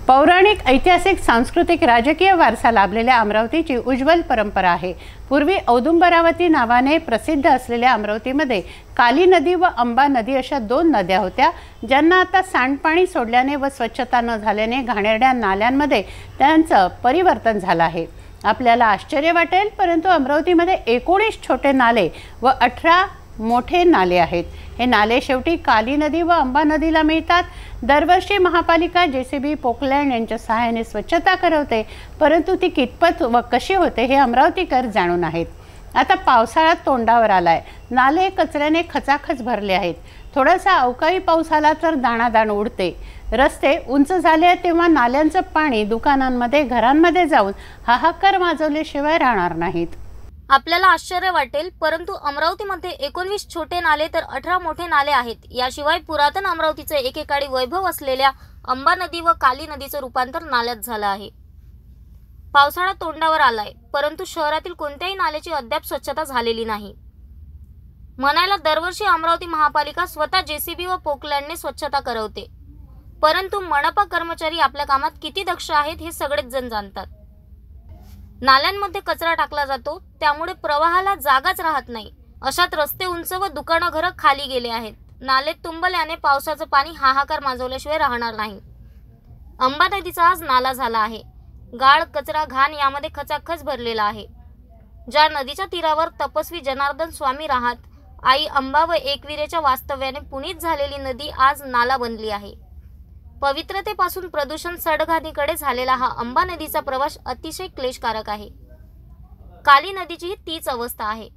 पौराणिक, ऐतिहासिक, सांस्कृतिक, राजकीय वारसा लाभलेल्या अमरावतीची उज्ज्वल परंपरा आहे। पूर्वी औदुंबरावती नावाने प्रसिद्ध असलेल्या अमरावतीमध्ये काली नदी व अंबा नदी अशा दोन नद्या होत्या, ज्यांना आता सांडपाणी सोडल्याने व स्वच्छता न झाल्याने घाणेरड्या नाल्यांमध्ये त्यांचं परिवर्तन झालं आहे। आपल्याला आश्चर्य वाटेल, परंतु अमरावतीमध्ये 19 छोटे नाले व 18 मोठे नाले आहेत। हे नाले शेवटी काली नदी व अंबा नदीला मिळतात। दरवर्षी महापालिका जेसीबी, पोकलँड यांच्या सहाय्याने स्वच्छता करवते, परंतु ती कितपत व कशी होते हे अमरावतीकर जाणून आहेत। आता पावसाळा तोंडावर आलाय, नाले कचऱ्याने खचाखच भरले आहेत। थोडासा अवकाळी पाऊस आला तर दाणादाण उडते। रस्ते उंच झाले तेव्हा नाल्यांचं पाणी दुकानांमध्ये, घरांमध्ये जाऊन हाहाकार माजवल्याशिवाय राहणार नाहीत। आपल्याला आश्चर्य वाटेल, परंतु अमरावतीमध्ये 19 छोटे नाले तर 18 मोठे नाले आहेत। याशिवाय पुरातन अमरावतीचे एकेकाळी वैभव असलेल्या अंबा नदी व काली नदीचे रूपांतर नाल्यात झालं आहे। पावसाळा तोंडावर आलाय, परंतु शहरातील कोणत्याही नाल्याची अद्याप स्वच्छता झालेली नाही। म्हणायला दरवर्षी अमरावती महापालिका स्वतः जेसीबी व पोकलँडने स्वच्छता करवते, परंतु मनपा कर्मचारी आपल्या कामात किती दक्ष आहेत हे सगळेच जण जाणतात। नाल्यांमध्ये कचरा टाकला जातो, त्यामुळे प्रवाहाला जागाच राहत नाही। अशात रस्ते उंच व दुकानं, घरं खाली गेले आहेत। नाले तुंबल्याने पावसाचं पाणी हाहाकार माजवल्याशिवाय राहणार नाही। अंबा नदीचा आज नाला झाला आहे। गाळ, कचरा, घाण यामध्ये खचाखच भरलेला आहे। ज्या नदीच्या तीरावर तपस्वी जनार्दन स्वामी राहत, आई अंबा व एकविरेच्या वास्तव्याने पुनीत झालेली नदी आज नाला बनली आहे। पवित्रतेपासून प्रदूषण सडघाणीकडे झालेला हा अंबा नदीचा प्रवास अतिशय क्लेशकारक आहे। काली नदीचीही तीच अवस्था आहे।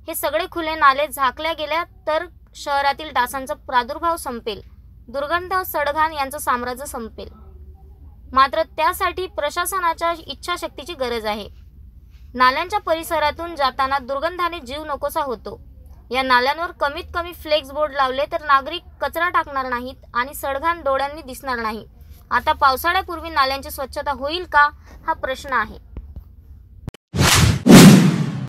हे सगळे खुले नाले झाकल्या गेल्या तर शहरातील डासांचा प्रादुर्भाव संपेल, दुर्गंध, सडघाण यांचं साम्राज्य संपेल। मात्र त्यासाठी प्रशासनाच्या इच्छाशक्तीची गरज आहे। नाल्यांच्या परिसरातून जाताना दुर्गंधाने जीव नकोसा होतो। या नाल्यांवर कमीत कमी फ्लेक्स बोर्ड लावले तर नागरिक कचरा टाकणार नाहीत आणि सडघाण डोळ्यांनी दिसणार नाही। आता पावसाळ्यापूर्वी नाल्यांची स्वच्छता होईल का, हा प्रश्न आहे।